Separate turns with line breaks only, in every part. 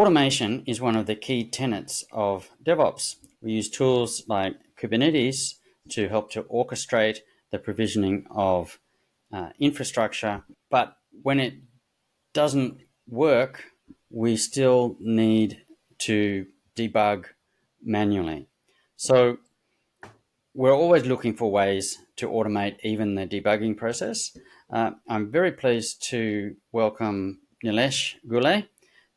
Automation is one of the key tenets of DevOps. We use tools like Kubernetes to help to orchestrate the provisioning of infrastructure. But when it doesn't work, we still need to debug manually. So we're always looking for ways to automate even the debugging process. I'm very pleased to welcome Nilesh Gule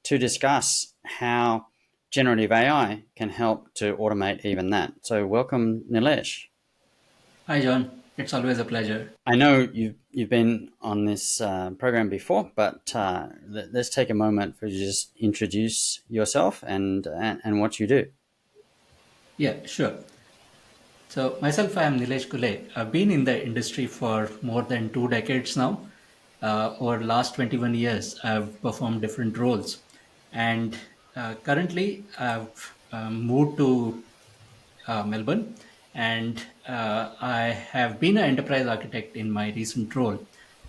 to discuss how generative AI can help to automate even that. So, welcome, Nilesh.
Hi, John. It's always a pleasure.
I know you've been on this program before, but let's take a moment for you to just introduce yourself and what you do.
Yeah, sure. So, myself, I am Nilesh Gule. I've been in the industry for more than 2 decades now. Over the last 21 years, I've performed different roles. And currently, I've moved to Melbourne, and I have been an enterprise architect in my recent role.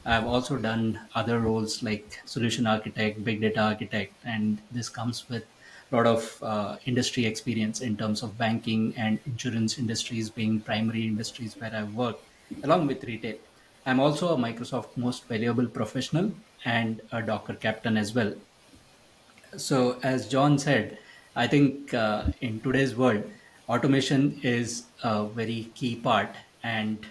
I've also done other roles like solution architect, big data architect, and this comes with a lot of industry experience in terms of banking and insurance industries being primary industries where I've worked, along with retail. I'm also a Microsoft Most Valuable Professional and a Docker captain as well. So, as John said, I think in today's world, automation is a very key part, and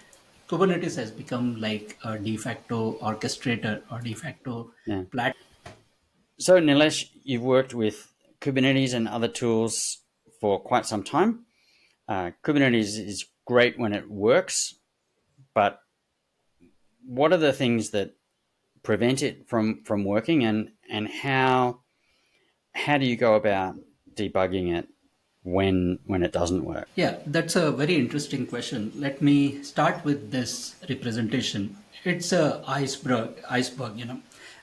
Kubernetes has become like a de facto orchestrator or de facto
Yeah.
platform.
So, Nilesh, you've worked with Kubernetes and other tools for quite some time. Kubernetes is great when it works, but what are the things that prevent it from working, and how do you go about debugging it when it doesn't work?
Yeah, that's a very interesting question. Let me start with this representation. It's a iceberg,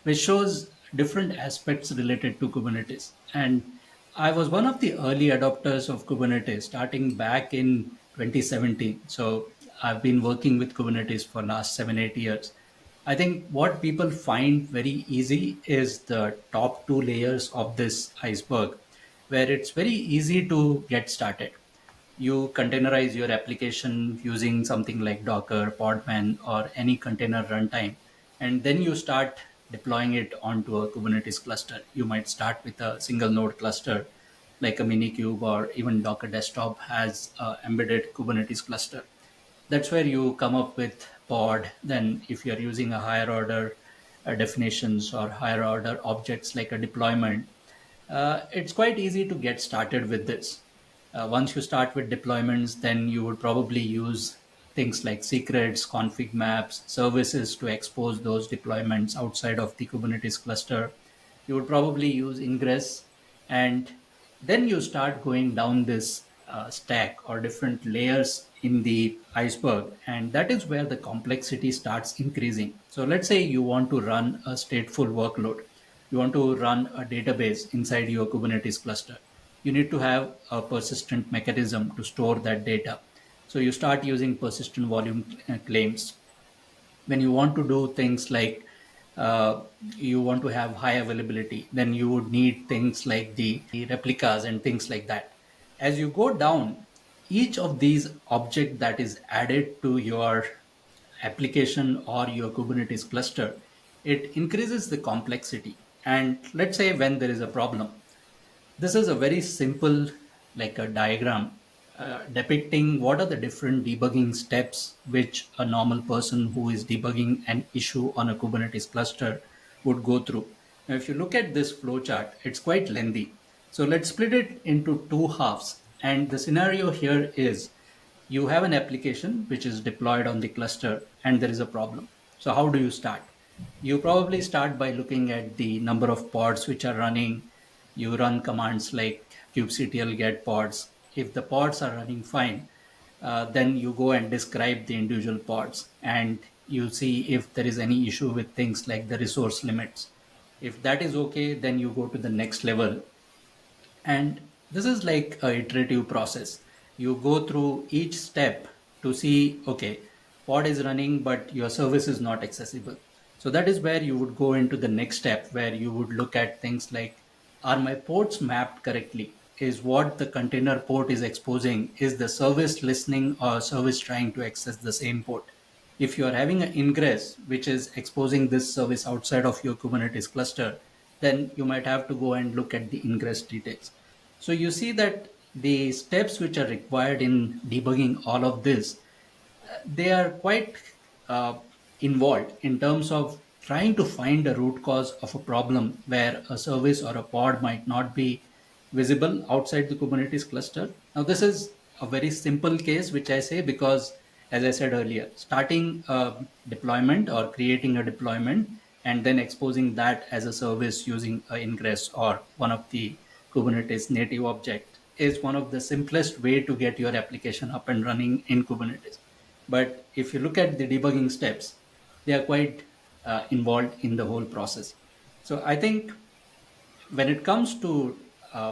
which shows different aspects related to Kubernetes. And I was one of the early adopters of Kubernetes starting back in 2017. So I've been working with Kubernetes for last 7, 8 years. I think what people find very easy is the top two layers of this iceberg, where it's very easy to get started. You containerize your application using something like Docker, Podman, or any container runtime, and then you start deploying it onto a Kubernetes cluster. You might start with a single node cluster like a Minikube, or even Docker Desktop has a embedded Kubernetes cluster. That's where you come up with pod. Then if you're using a higher order definitions or higher order objects like a deployment, it's quite easy to get started with this. Once you start with deployments, then you would probably use things like secrets, config maps, services to expose those deployments outside of the Kubernetes cluster. You would probably use ingress, and then you start going down this stack or different layers in the iceberg, and that is where the complexity starts increasing. So let's say you want to run a stateful workload. You want to run a database inside your Kubernetes cluster. You need to have a persistent mechanism to store that data. So you start using persistent volume claims. When you want to do things like you want to have high availability, then you would need things like the replicas and things like that. As you go down, each of these object that is added to your application or your Kubernetes cluster, it increases the complexity. And let's say when there is a problem, this is a very simple, like a diagram depicting what are the different debugging steps which a normal person who is debugging an issue on a Kubernetes cluster would go through. Now, if you look at this flowchart, it's quite lengthy. So let's split it into two halves. And the scenario here is you have an application which is deployed on the cluster and there is a problem. So how do you start? You probably start by looking at the number of pods which are running. You run commands like kubectl get pods. If the pods are running fine, then you go and describe the individual pods and you see if there is any issue with things like the resource limits. If that is okay, then you go to the next level, and this is like a iterative process. You go through each step to see, okay, pod is running, but your service is not accessible. So that is where you would go into the next step, where you would look at things like are my ports mapped correctly? Is what the container port is exposing, is the service listening or service trying to access the same port? If you are having an ingress which is exposing this service outside of your Kubernetes cluster, then you might have to go and look at the ingress details. So you see that the steps which are required in debugging all of this, they are quite uh, involved in terms of trying to find a root cause of a problem where a service or a pod might not be visible outside the Kubernetes cluster. Now, this is a very simple case, which I say because, as I said earlier, starting a deployment or creating a deployment and then exposing that as a service using a ingress or one of the Kubernetes native object is one of the simplest way to get your application up and running in Kubernetes. But if you look at the debugging steps, they are quite involved in the whole process. So I think when it comes to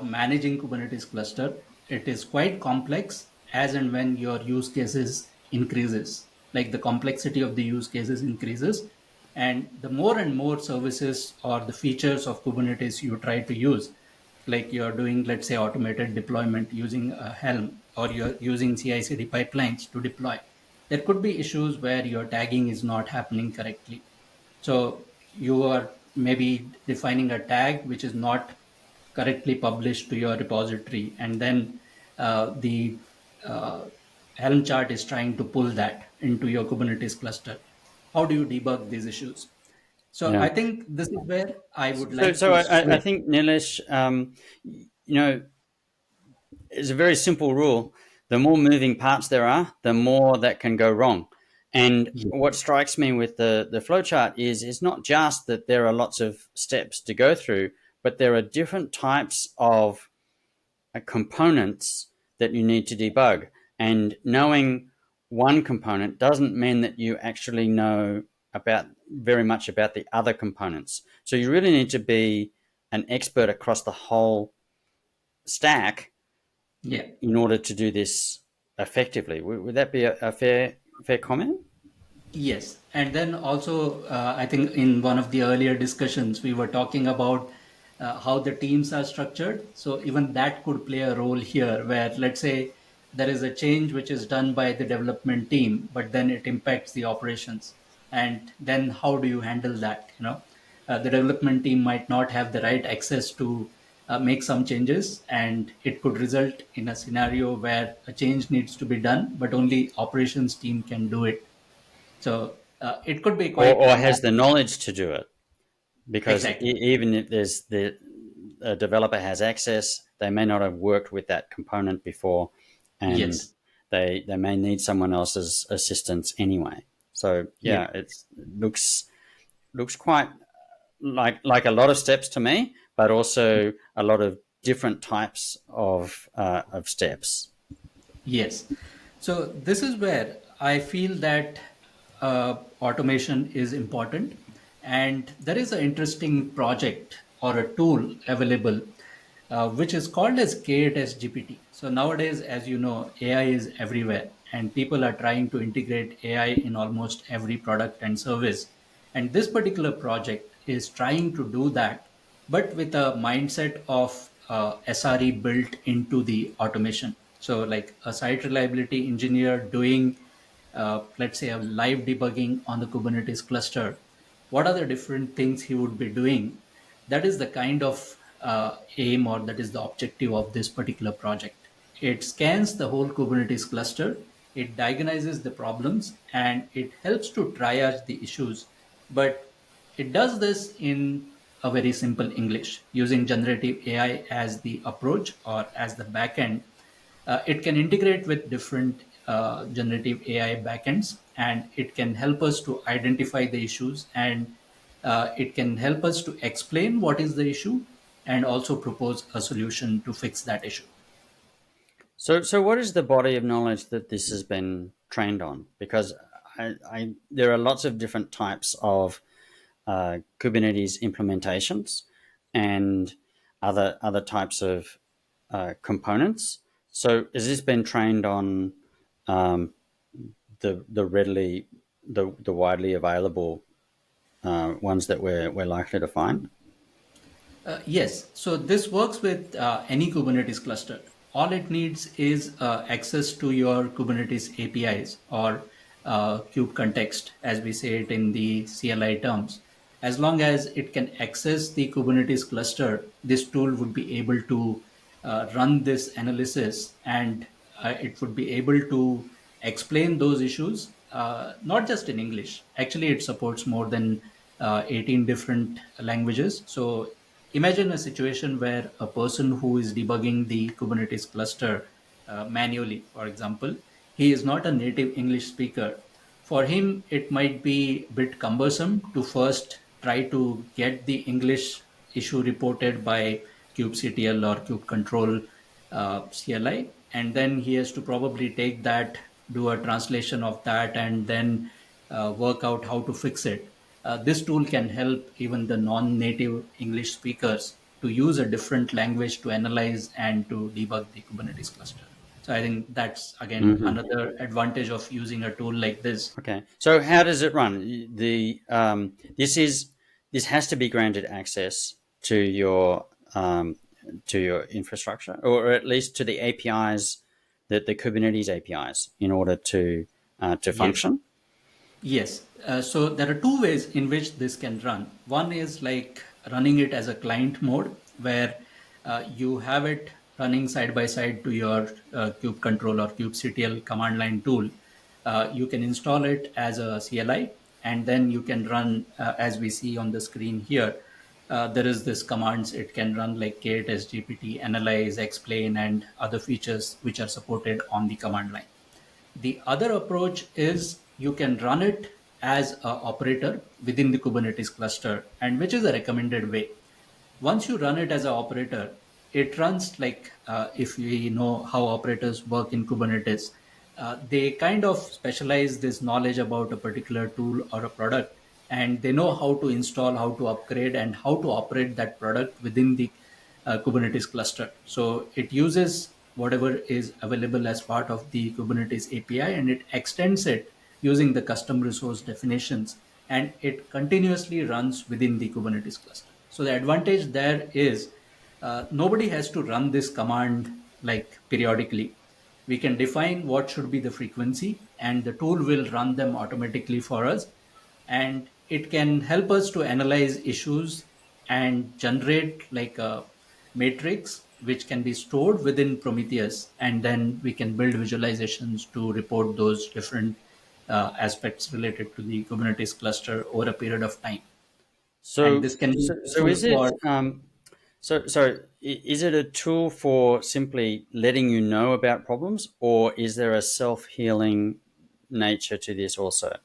managing Kubernetes cluster, it is quite complex as and when your use cases increases, like the complexity of the use cases increases. And the more and more services or the features of Kubernetes you try to use, like you're doing, let's say, automated deployment using a Helm or you're using CI/CD pipelines to deploy, there could be issues where your tagging is not happening correctly. So you are maybe defining a tag which is not correctly published to your repository, and then the uh, Helm chart is trying to pull that into your Kubernetes cluster. How do you debug these issues? So
Yeah.
I think this is where I would
So,
like
so
to
I
switch.
think Nilesh, it's a very simple rule. The more moving parts there are, the more that can go wrong. And
Yeah,
what strikes me with the flowchart is it's not just that there are lots of steps to go through, but there are different types of components that you need to debug. And knowing one component doesn't mean that you actually know about very much about the other components. So you really need to be an expert across the whole stack
yeah.
in order to do this effectively. Would that be a fair comment?
Yes, and then also, I think in one of the earlier discussions, we were talking about how the teams are structured. So even that could play a role here, where let's say there is a change which is done by the development team, but then it impacts the operations. And then how do you handle that? The development team might not have the right access to make some changes, and it could result in a scenario where a change needs to be done, but only operations team can do it. So it could be quite
Or
a
has the knowledge to do it? Because
exactly.
even if there's the a developer has access, they may not have worked with that component before, and
Yes,
they may need someone else's assistance anyway. So
yeah,
yeah, looks quite like a lot of steps to me, but also a lot of different types of steps.
yes. So this is where I feel that automation is important, and there is an interesting project or a tool available, which is called as K8S GPT. So nowadays, as you know, AI is everywhere, and people are trying to integrate AI in almost every product and service. And this particular project is trying to do that, but with a mindset of SRE built into the automation. So, like a site reliability engineer doing, let's say, a live debugging on the Kubernetes cluster, what are the different things he would be doing? That is the kind of aim, or that is the objective of this particular project. It scans the whole Kubernetes cluster, it diagnoses the problems, and it helps to triage the issues. But it does this in a very simple English using generative AI as the approach or as the backend. It can integrate with different generative AI backends, and it can help us to identify the issues, and it can help us to explain what is the issue and also propose a solution to fix that issue.
So what is the body of knowledge that this has been trained on? Because there are lots of different types of Kubernetes implementations and other types of components. So has this been trained on um, the widely available ones that we're likely to find?
Yes, so this works with any Kubernetes cluster. All it needs is access to your Kubernetes APIs or kube context, as we say it in the CLI terms. As long as it can access the Kubernetes cluster, this tool would be able to run this analysis, and it would be able to explain those issues, not just in English. Actually, it supports more than 18 different languages. So imagine a situation where a person who is debugging the Kubernetes cluster manually, for example, he is not a native English speaker. For him, it might be a bit cumbersome to first try to get the English issue reported by kubectl or kubecontrol CLI, and then he has to probably take that, do a translation of that, and then work out how to fix it. This tool can help even the non-native English speakers to use a different language to analyze and to debug the Kubernetes cluster. So I think that's again
Hmm.
another advantage of using a tool like this.
Okay. So how does it run? This has to be granted access um, to your infrastructure, or at least to the APIs, the Kubernetes APIs, in order to
Yes.
function.
Yes. So there are two ways in which this can run. One is like running it as a client mode, where you have it running side by side to your kube control or kubectl command line tool. You can install it as a CLI, and then you can run, as we see on the screen here. There is this commands it can run like K8S GPT, analyze, explain, and other features which are supported on the command line. The other approach is you can run it as an operator within the Kubernetes cluster, and which is a recommended way. Once you run it as an operator, it runs like if we know how operators work in Kubernetes, they kind of specialize this knowledge about a particular tool or a product, and they know how to install, how to upgrade, and how to operate that product within the Kubernetes cluster. So it uses whatever is available as part of the Kubernetes API, and it extends it using the custom resource definitions, and it continuously runs within the Kubernetes cluster. So the advantage there is nobody has to run this command like periodically. We can define what should be the frequency, and the tool will run them automatically for us, and it can help us to analyze issues and generate like a matrix which can be stored within Prometheus, and then we can build visualizations to report those different aspects related to the Kubernetes cluster over a period of time. And
So,
this can be
so
useful
is it
for.
is it a tool for simply letting you know about problems, or is there a self healing nature to this also?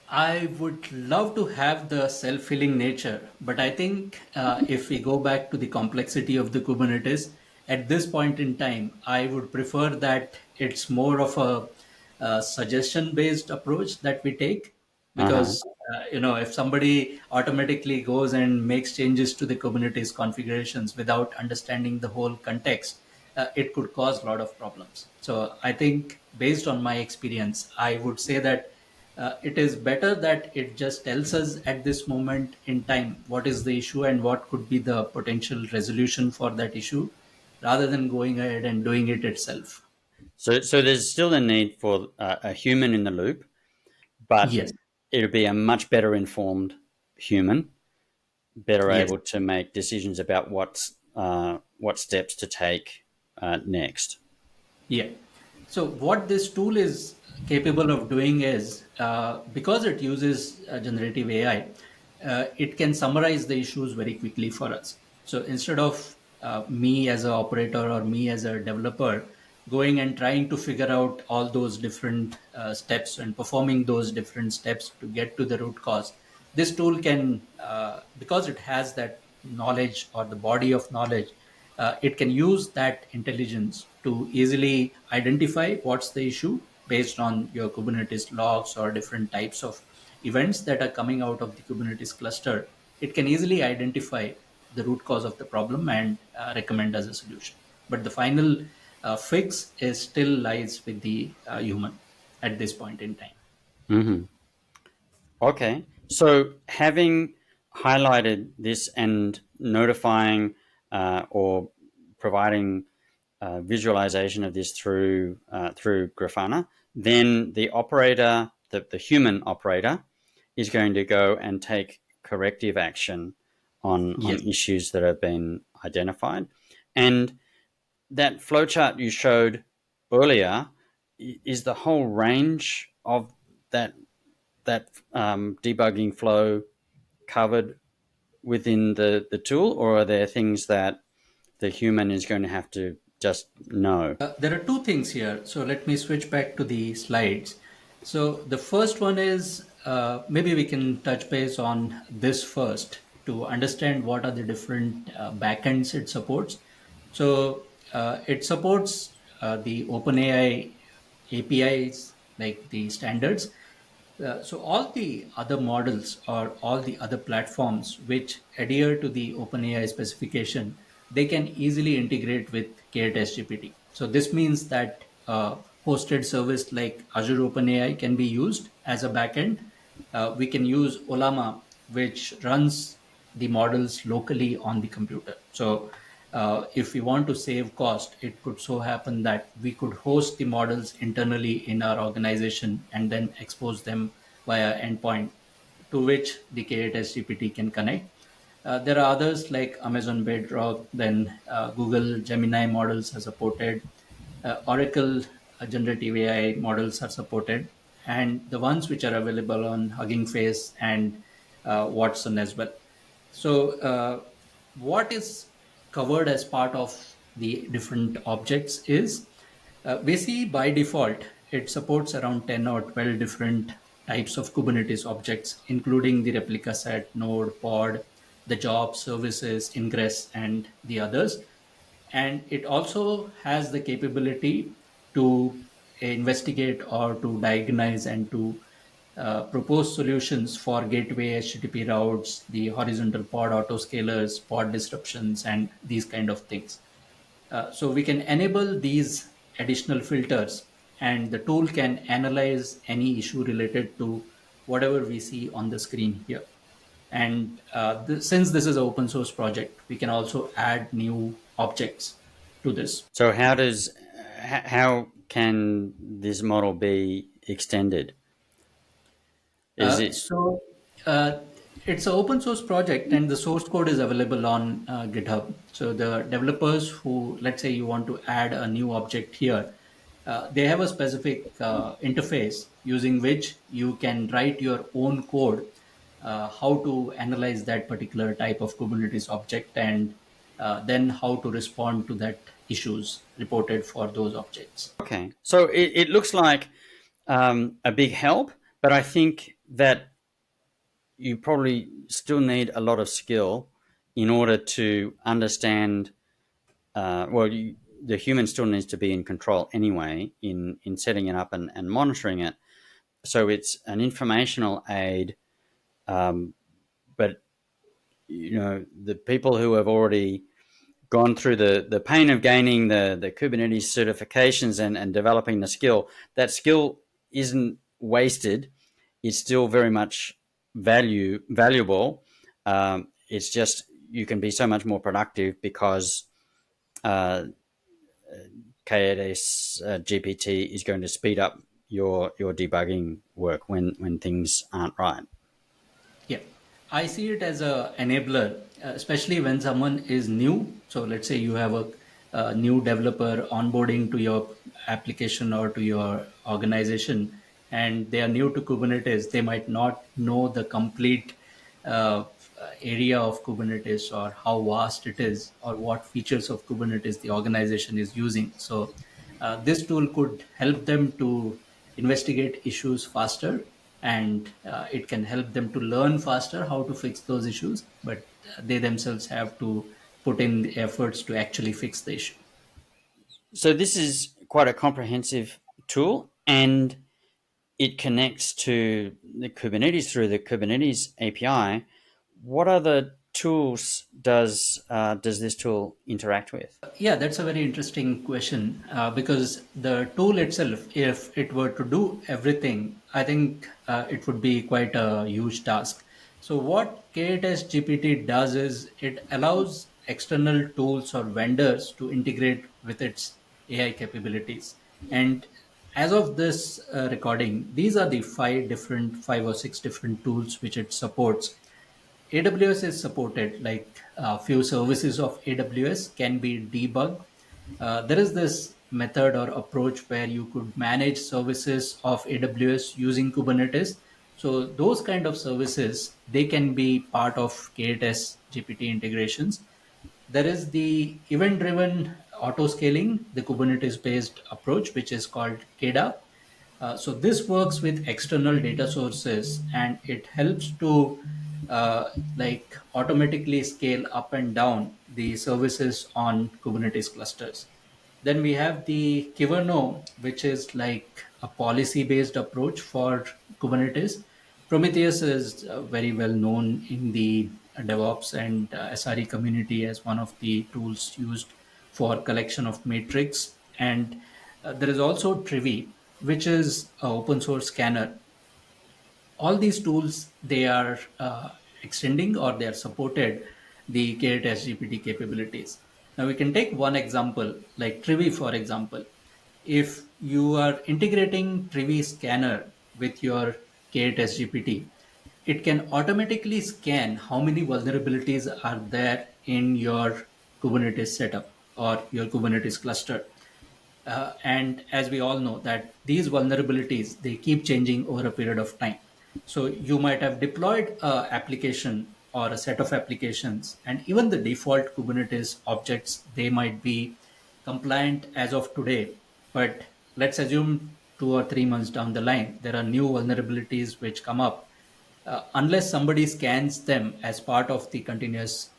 I would love to have the self-healing nature, but I think if we go back to the complexity of the Kubernetes, at this point in time, I would prefer that it's more of a suggestion-based approach that we take,
Uh huh.
because if somebody automatically goes and makes changes to the Kubernetes configurations without understanding the whole context, it could cause a lot of problems. So I think, based on my experience, I would say that it is better that it just tells us at this moment in time what is the issue and what could be the potential resolution for that issue, rather than going ahead and doing it itself.
So there's still a need for a human in the loop, but
Yes,
it'll be a much better informed human, better
yes.
able to make decisions about what steps to take next.
Yeah. So what this tool is capable of doing is, because it uses generative AI, it can summarize the issues very quickly for us. So instead of me as an operator or me as a developer going and trying to figure out all those different steps and performing those different steps to get to the root cause, this tool can, because it has that knowledge or the body of knowledge, it can use that intelligence to easily identify what's the issue based on your Kubernetes logs or different types of events that are coming out of the Kubernetes cluster. It can easily identify the root cause of the problem and recommend as a solution. But the final fix is still lies with the human at this point in time.
Okay. So having highlighted this and notifying or providing visualization of this through Grafana, then the operator, the human operator, is going to go and take corrective action on
Yes.
issues that have been identified. And that flowchart you showed earlier is the whole range of that debugging flow covered within the tool, or are there things that the human is going to have to just know?
There are two things here. So let me switch back to the slides. So the first one is maybe we can touch base on this first to understand what are the different backends it supports. So it supports the OpenAI APIs, like the standards. So all the other models or all the other platforms which adhere to the OpenAI specification, they can easily integrate with K8S GPT. So this means that hosted service like Azure OpenAI can be used as a backend. We can use Olama, which runs the models locally on the computer. So if we want to save cost, it could so happen that we could host the models internally in our organization and then expose them via endpoint to which the K8S GPT can connect. There are others like Amazon Bedrock, then Google Gemini models are supported, Oracle generative AI models are supported, and the ones which are available on Hugging Face and Watson as well. So, what is covered as part of the different objects is we see by default it supports around 10 or 12 different types of Kubernetes objects, including the replica set, node, pod, the job, services, ingress, and the others. And it also has the capability to investigate or to diagnose and to propose solutions for gateway HTTP routes, the horizontal pod autoscalers, pod disruptions, and these kind of things. So we can enable these additional filters, and the tool can analyze any issue related to whatever we see on the screen here. And since this is an open source project, we can also add new objects to this.
So how can this model be extended? Is
Uh,
it
so uh, it's an open source project, and the source code is available on GitHub. So the developers who, let's say, you want to add a new object here, they have a specific interface using which you can write your own code, how to analyze that particular type of Kubernetes object, and then how to respond to that issues reported for those objects.
okay? So it looks like a big help, but I think that you probably still need a lot of skill in order to understand. The human still needs to be in control anyway in setting it up and monitoring it. So it's an informational aid, but the people who have already gone through the pain of gaining the Kubernetes certifications and developing the skill, that skill isn't wasted. It's still very much valuable. It's just you can be so much more productive because uh, K8S GPT is going to speed up your debugging work when things aren't right.
Yeah, I see it as a enabler, especially when someone is new. So let's say you have a new developer onboarding to your application or to your organization, and they are new to Kubernetes. They might not know the complete area of Kubernetes or how vast it is or what features of Kubernetes the organization is using. So this tool could help them to investigate issues faster, and it can help them to learn faster how to fix those issues, but they themselves have to put in the efforts to actually fix the issue.
So this is quite a comprehensive tool, and it connects to the Kubernetes through the Kubernetes API. What other tools does this tool interact with?
Yeah, that's a very interesting question, because the tool itself, if it were to do everything, I think it would be quite a huge task. So what K8S GPT does is it allows external tools or vendors to integrate with its AI capabilities. And as of this recording, these are the five or six different tools which it supports. AWS is supported, like a few services of AWS can be debugged. There is this method or approach where you could manage services of AWS using Kubernetes. So those kind of services, they can be part of K8S GPT integrations. There is the event driven auto scaling, the Kubernetes based approach, which is called KEDA. So this works with external data sources and it helps to like automatically scale up and down the services on Kubernetes clusters. Then we have the Kiverno, which is like a policy based approach for Kubernetes. Prometheus is very well known in the DevOps and SRE community as one of the tools used for collection of metrics. And there is also Trivi, which is an open source scanner. All these tools, they are extending or they are supported the K8S GPT capabilities. Now we can take one example like Trivi, for example. If you are integrating Trivi scanner with your K8S GPT, it can automatically scan how many vulnerabilities are there in your Kubernetes setup or your Kubernetes cluster. And as we all know that these vulnerabilities, they keep changing over a period of time. So you might have deployed a application or a set of applications, and even the default Kubernetes objects, they might be compliant as of today. But let's assume 2 or 3 months down the line, there are new vulnerabilities which come up. Unless somebody scans them as part of the continuous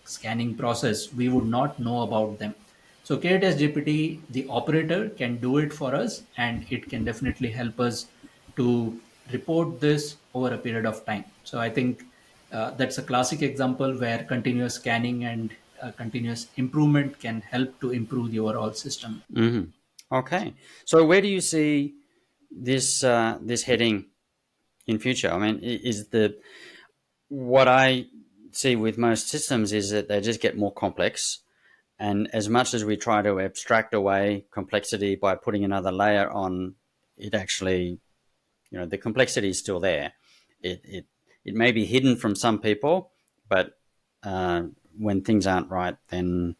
scanning process, we would not know about them. So K8S GPT, the operator, can do it for us, and it can definitely help us to report this over a period of time. So I think that's a classic example where continuous scanning and continuous improvement can help to improve the overall system.
Mm-hmm. Okay. So where do you see this heading in future? I mean, is the what I see with most systems is that they just get more complex, and as much as we try to abstract away complexity by putting another layer on, it actually, the complexity is still there. It may be hidden from some people, but uh, when things aren't right, then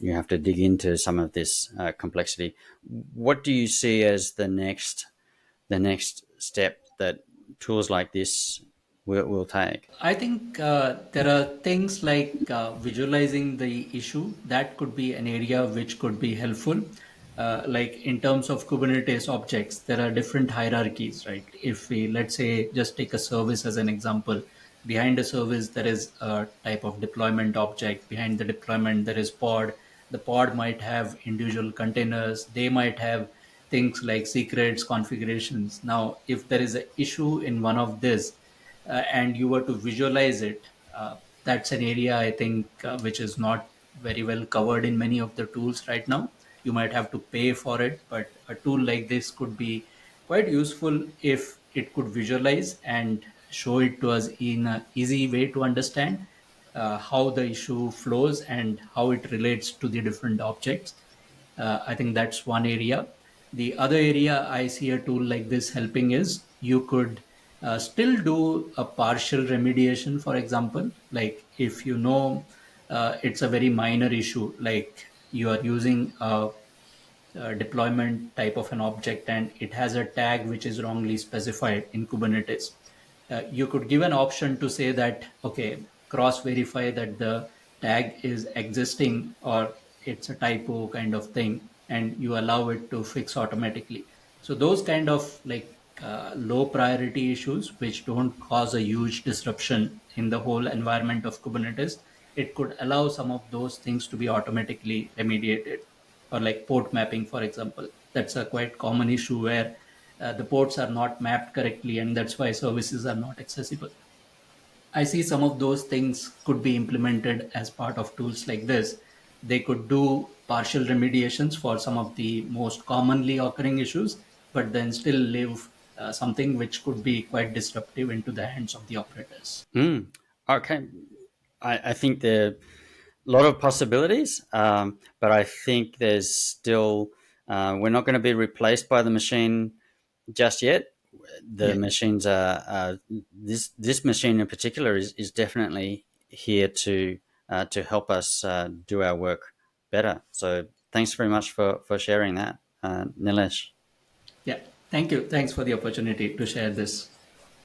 you have to dig into some of this complexity. What do you see as the next step that tools like this will take?
I think there are things like visualizing the issue that could be an area which could be helpful. Like in terms of Kubernetes objects, there are different hierarchies, right? If we, let's say, just take a service as an example, behind a service, there is a type of deployment object. Behind the deployment, there is pod. The pod might have individual containers. They might have things like secrets, configurations. Now, if there is an issue in one of this, and you were to visualize it, that's an area I think which is not very well covered in many of the tools right now. You might have to pay for it, but a tool like this could be quite useful if it could visualize and show it to us in an easy way to understand how the issue flows and how it relates to the different objects. I think that's one area. The other area I see a tool like this helping is you could still do a partial remediation, for example. Like if you know it's a very minor issue, like you are using a deployment type of an object and it has a tag which is wrongly specified in Kubernetes. You could give an option to say that, okay, cross verify that the tag is existing or it's a typo kind of thing, and you allow it to fix automatically. So those kind of like low priority issues which don't cause a huge disruption in the whole environment of Kubernetes, it could allow some of those things to be automatically remediated. Or like port mapping, for example, that's a quite common issue where the ports are not mapped correctly and that's why services are not accessible. I see some of those things could be implemented as part of tools like this. They could do partial remediations for some of the most commonly occurring issues, but then still live something which could be quite disruptive into the hands of the operators.
Mm. Okay. I think there are a lot of possibilities, but I think there's still, we're not going to be replaced by the machine just yet. The
Yeah.
machines are this machine in particular is definitely here to help us do our work better. So thanks very much for sharing that, Nilesh.
Yeah. Thank you. Thanks for the opportunity to share this.